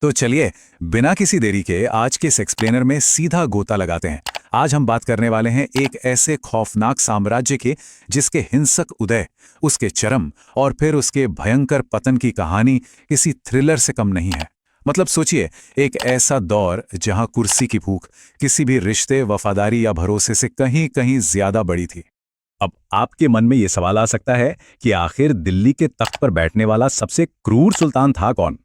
तो चलिए, बिना किसी देरी के आज के इस एक्सप्लेनर में सीधा गोता लगाते हैं। आज हम बात करने वाले हैं एक ऐसे खौफनाक साम्राज्य के जिसके हिंसक उदय, उसके चरम और फिर उसके भयंकर पतन की कहानी किसी थ्रिलर से कम नहीं है। मतलब सोचिए, एक ऐसा दौर जहां कुर्सी की भूख किसी भी रिश्ते, वफादारी या भरोसे से कहीं कहीं ज्यादा बड़ी थी। अब आपके मन में यह सवाल आ सकता है कि आखिर दिल्ली के तख्त पर बैठने वाला सबसे क्रूर सुल्तान था कौन?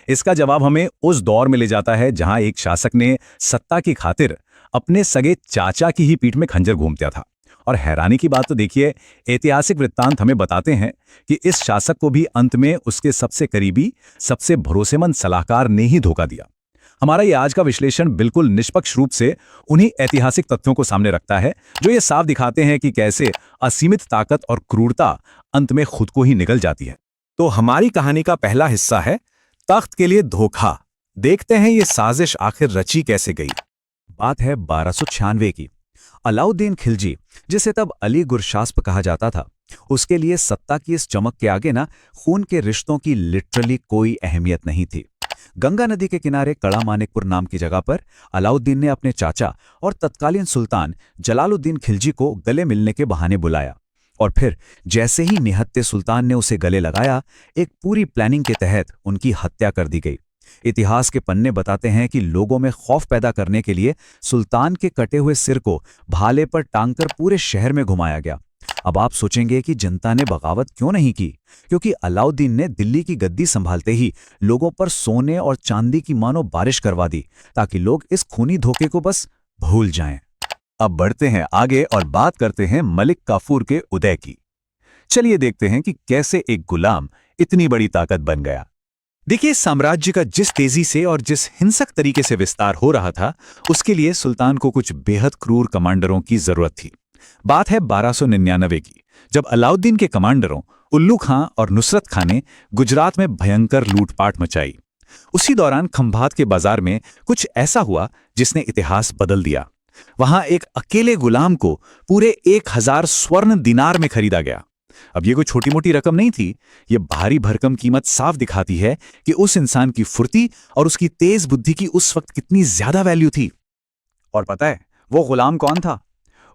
इसका जवाब हमें उस दौर में ले जाता है जहां एक शासक ने सत्ता की खातिर अपने सगे चाचा की ही पीठ में खंजर घूमता था। और हैरानी की बात तो देखिए, ऐतिहासिक वृत्तांत हमें बताते हैं कि इस शासक को भी अंत में उसके सबसे करीबी, सबसे भरोसेमंद सलाहकार ने ही धोखा दिया। हमारा ये आज का विश्लेषण बिल्कुल निष्पक्ष रूप से उन्हीं ऐतिहासिक तथ्यों को सामने रखता है जो ये साफ दिखाते हैं कि कैसे असीमित ताकत और क्रूरता अंत में खुद को ही निगल जाती है। तो हमारी कहानी का पहला हिस्सा है तख्त के लिए धोखा। देखते हैं ये साजिश आखिर रची कैसे गई। बात है 1296 की। अलाउद्दीन खिलजी, जिसे तब अली गुरशास्प कहा जाता था, उसके लिए सत्ता की इस चमक के आगे ना खून के रिश्तों की लिटरली कोई अहमियत नहीं थी। गंगा नदी के किनारे कड़ा मानिकपुर नाम की जगह पर अलाउद्दीन ने अपने चाचा और तत्कालीन सुल्तान जलालुद्दीन खिलजी को गले मिलने के बहाने बुलाया। और फिर जैसे ही निहत्थे सुल्तान ने उसे गले लगाया, एक पूरी प्लानिंग के तहत उनकी हत्या कर दी गई। इतिहास के पन्ने बताते हैं कि लोगों में खौफ पैदा करने के लिए सुल्तान के कटे हुए सिर को भाले पर टांगकर पूरे शहर में घुमाया गया। अब आप सोचेंगे कि जनता ने बगावत क्यों नहीं की? क्योंकि अलाउद्दीन ने दिल्ली की गद्दी संभालते ही लोगों पर सोने और चांदी की मानो बारिश करवा दी, ताकि लोग इस खूनी धोखे को बस भूल जाएं। अब बढ़ते हैं आगे और बात करते हैं मलिक काफूर के उदय की। चलिए देखते हैं कि कैसे एक गुलाम इतनी बड़ी ताकत बन गया। देखिए, साम्राज्य का जिस तेजी से और जिस हिंसक तरीके से विस्तार हो रहा था, उसके लिए सुल्तान को कुछ बेहद क्रूर कमांडरों की जरूरत थी। बात है 1299 की, जब अलाउद्दीन के कमांडरों उल्लू खां और नुसरत खां ने गुजरात में भयंकर लूटपाट मचाई। उसी दौरान खंभात के बाजार में कुछ ऐसा हुआ जिसने इतिहास बदल दिया। वहां एक अकेले गुलाम को पूरे 1000 स्वर्ण दिनार में खरीदा गया। अब ये कोई छोटी मोटी रकम नहीं थी। ये भारी भरकम कीमत साफ दिखाती है कि उस इंसान की फुर्ती और उसकी तेज बुद्धि की उस वक्त कितनी ज्यादा वैल्यू थी। और पता है वो गुलाम कौन था?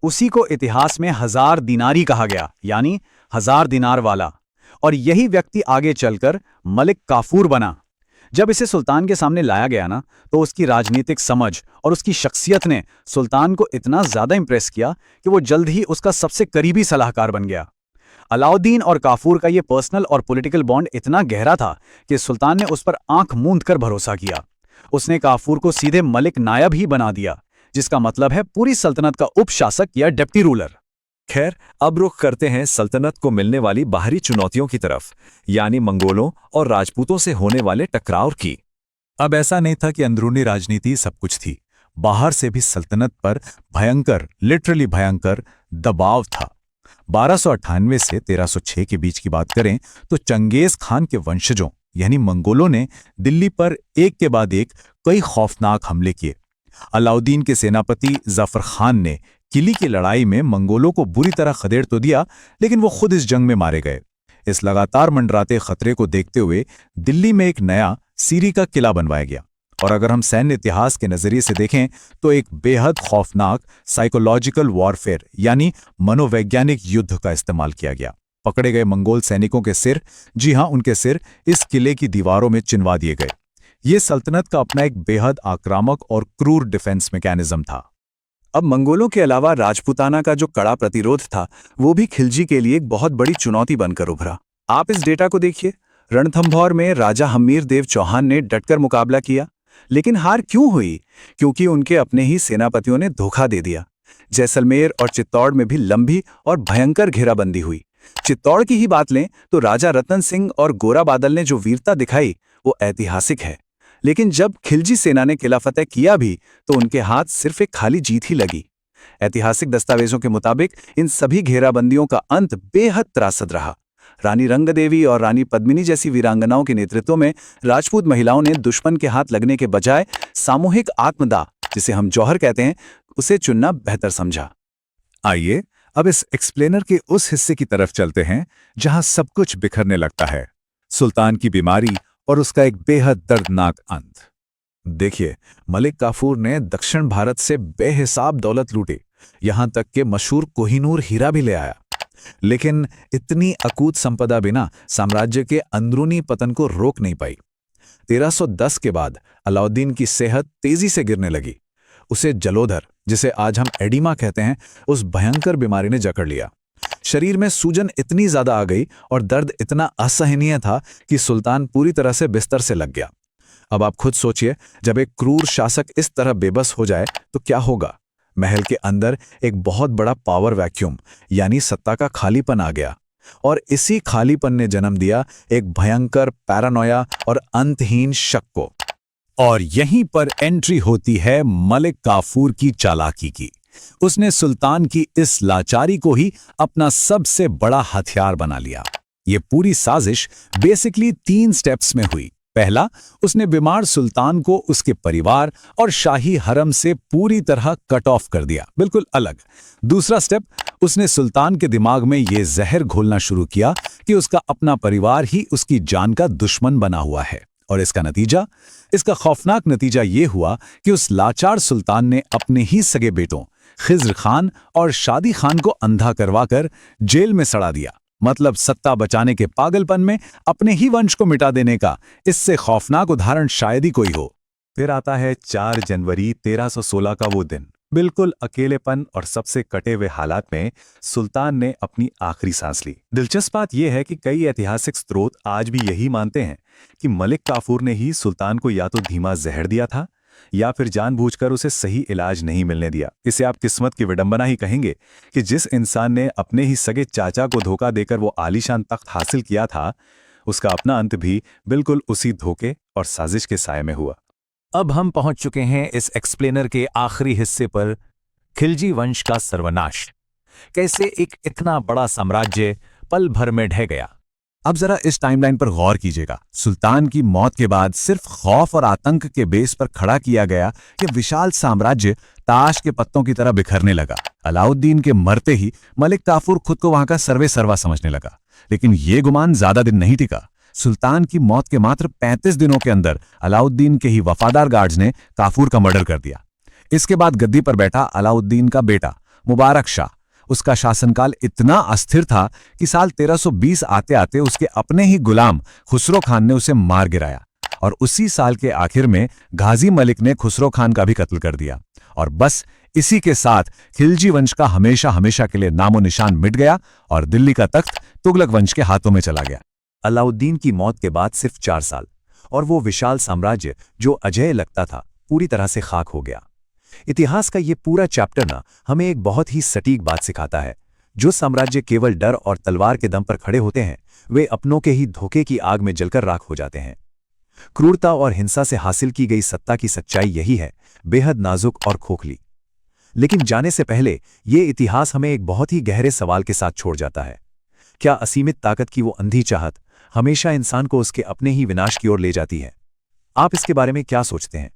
उसी को इतिहास में 1000 दिनारी कहा गया, यानी 1000 दिनार वाला। और यही व्यक्ति आगे चलकर मलिक काफूर बना। जब इसे सुल्तान के सामने लाया गया ना, तो उसकी राजनीतिक समझ और उसकी शख्सियत ने सुल्तान को इतना ज्यादा इंप्रेस किया कि वो जल्द ही उसका सबसे करीबी सलाहकार बन गया। अलाउद्दीन और काफूर का ये पर्सनल और पॉलिटिकल बॉन्ड इतना गहरा था कि सुल्तान ने उस पर आंख मूंद कर भरोसा किया। उसने काफूर को सीधे मलिक नायब ही बना दिया, जिसका मतलब है पूरी सल्तनत का उपशासक या डिप्टी रूलर। खैर, अब रुख करते हैं सल्तनत को मिलने वाली बाहरी चुनौतियों की तरफ, यानी मंगोलों और राजपूतों से होने वाले टकराव की। अब ऐसा नहीं था कि अंदरूनी राजनीति सब कुछ थी। बाहर से भी सल्तनत पर भयंकर, लिटरली भयंकर दबाव था। 1298 से 1306 के बीच की बात करें तो चंगेज खान के वंशजों यानी मंगोलों ने दिल्ली पर एक के बाद एक कई खौफनाक हमले किए। अलाउद्दीन के सेनापति जफर खान ने किली की लड़ाई में मंगोलों को बुरी तरह खदेड़ तो दिया, लेकिन वो खुद इस जंग में मारे गए। इस लगातार मंडराते खतरे को देखते हुए दिल्ली में एक नया सीरी का किला बनवाया गया। और अगर हम सैन्य इतिहास के नजरिए से देखें तो एक बेहद खौफनाक साइकोलॉजिकल वॉरफेयर यानी मनोवैज्ञानिक युद्ध का इस्तेमाल किया गया। पकड़े गए मंगोल सैनिकों के सिर, जी हां, उनके सिर इस किले की दीवारों में चिनवा दिए गए। ये सल्तनत का अपना एक बेहद आक्रामक और क्रूर डिफेंस मैकेनिज्म था। अब मंगोलों के अलावा राजपूताना का जो कड़ा प्रतिरोध था, वो भी खिलजी के लिए एक बहुत बड़ी चुनौती बनकर उभरा। आप इस डेटा को देखिए। रणथंभौर में राजा हम्मीर देव चौहान ने डटकर मुकाबला किया, लेकिन हार क्यों हुई? क्योंकि उनके अपने ही सेनापतियों ने धोखा दे दिया। जैसलमेर और चित्तौड़ में भी लंबी और भयंकर घेराबंदी हुई। चित्तौड़ की ही बात लें तो राजा रतन सिंह और गोरा बादल ने जो वीरता दिखाई, वो ऐतिहासिक है। लेकिन जब खिलजी सेना ने किला फतेह किया भी, तो उनके हाथ सिर्फ एक खाली जीत ही लगी। ऐतिहासिक दस्तावेजों के मुताबिक इन सभी घेराबंदियों का अंत बेहद त्रासद रहा। रानी रंगदेवी और रानी पद्मिनी जैसी वीरांगनाओं के नेतृत्व में राजपूत महिलाओं ने दुश्मन के हाथ लगने के बजाय सामूहिक आत्मदाह, जिसे हम जौहर कहते हैं, उसे चुनना बेहतर समझा। आइए अब इस एक्सप्लेनर के उस हिस्से की तरफ चलते हैं जहां सब कुछ बिखरने लगता है। सुल्तान की बीमारी और उसका एक बेहद दर्दनाक अंत। देखिए, मलिक काफूर ने दक्षिण भारत से बेहिसाब दौलत लूटी, यहां तक कि मशहूर कोहिनूर हीरा भी ले आया। लेकिन इतनी अकूत संपदा बिना साम्राज्य के अंदरूनी पतन को रोक नहीं पाई। 1310 के बाद अलाउद्दीन की सेहत तेजी से गिरने लगी। उसे जलोधर, जिसे आज हम एडिमा कहते हैं, उस भयंकर बीमारी ने जकड़ लिया। शरीर में सूजन इतनी ज्यादा आ गई और दर्द इतना असहनीय था कि सुल्तान पूरी तरह से बिस्तर से लग गया। अब आप खुद सोचिए, जब एक क्रूर शासक इस तरह बेबस हो जाए तो क्या होगा। महल के अंदर एक बहुत बड़ा पावर वैक्यूम यानी सत्ता का खालीपन आ गया, और इसी खालीपन ने जन्म दिया एक भयंकर पैरानोया और अंतहीन शक को। और यहीं पर एंट्री होती है मलिक काफूर की चालाकी की। उसने सुल्तान की इस लाचारी को ही अपना सबसे बड़ा हथियार बना लिया। ये पूरी साजिश बेसिकली 3 स्टेप्स में हुई। पहला, उसने बीमार सुल्तान को उसके परिवार और शाही हरम से पूरी तरह कट ऑफ कर दिया, बिल्कुल अलग। दूसरा स्टेप, उसने सुल्तान के दिमाग में ये जहर घोलना शुरू किया कि उसका अपना परिवार ही उसकी जान का दुश्मन बना हुआ है। और इसका खौफनाक नतीजा ये हुआ कि उस लाचार सुल्तान ने अपने ही सगे बेटों खिज्र खान और शादी खान को अंधा करवाकर जेल में सड़ा दिया। मतलब सत्ता बचाने के पागलपन में अपने ही वंश को मिटा देने का इससे खौफनाक उदाहरण शायद ही कोई हो। फिर आता है 4 जनवरी 1316 का वो दिन। बिल्कुल अकेलेपन और सबसे कटे हुए हालात में सुल्तान ने अपनी आखिरी सांस ली। दिलचस्प बात यह है कि कई ऐतिहासिक स्रोत आज भी यही मानते हैं कि मलिक काफूर ने ही सुल्तान को या तो धीमा जहर दिया था या फिर जानबूझकर उसे सही इलाज नहीं मिलने दिया। इसे आप किस्मत की विडंबना ही कहेंगे कि जिस इंसान ने अपने ही सगे चाचा को धोखा देकर वो आलीशान तख्त हासिल किया था, उसका अपना अंत भी बिल्कुल उसी धोखे और साजिश के साये में हुआ। अब हम पहुंच चुके हैं इस एक्सप्लेनर के आखिरी हिस्से पर, खिलजी वंश का सर्वनाश। कैसे एक इतना बड़ा साम्राज्य पल भर में ढह गया। अब जरा इस टाइमलाइन पर गौर कीजिएगा। सुल्तान की मौत के बाद सिर्फ खौफ और आतंक के बेस पर खड़ा किया गया कि विशाल साम्राज्य ताश के पत्तों की तरह बिखरने लगा। अलाउद्दीन के मरते ही मलिक काफूर खुद को वहां का सर्वे सर्वा समझने लगा। लेकिन ये गुमान ज्यादा दिन नहीं टिका। सुल्तान की मौत के मात्र 35 दिनों के अंदर अलाउद्दीन के ही वफादार गार्ड्स ने काफूर का मर्डर कर दिया। इसके बाद गद्दी पर बैठा अलाउद्दीन का बेटा मुबारक शाह। उसका शासनकाल इतना अस्थिर था कि साल 1320 आते आते उसके अपने ही गुलाम खुसरो खान ने उसे मार गिराया, और उसी साल के आखिर में गाजी मलिक ने खुसरो खान का भी कत्ल कर दिया। और बस इसी के साथ खिलजी वंश का हमेशा हमेशा के लिए नामो निशान मिट गया और दिल्ली का तख्त तुगलक वंश के हाथों में चला गया। अलाउद्दीन की मौत के बाद सिर्फ 4 साल और वो विशाल साम्राज्य जो अजेय लगता था पूरी तरह से खाक हो गया। इतिहास का ये पूरा चैप्टर ना हमें एक बहुत ही सटीक बात सिखाता है। जो साम्राज्य केवल डर और तलवार के दम पर खड़े होते हैं, वे अपनों के ही धोखे की आग में जलकर राख हो जाते हैं। क्रूरता और हिंसा से हासिल की गई सत्ता की सच्चाई यही है, बेहद नाजुक और खोखली। लेकिन जाने से पहले ये इतिहास हमें एक बहुत ही गहरे सवाल के साथ छोड़ जाता है। क्या असीमित ताकत की वो अंधी चाहत हमेशा इंसान को उसके अपने ही विनाश की ओर ले जाती है? आप इसके बारे में क्या सोचते हैं?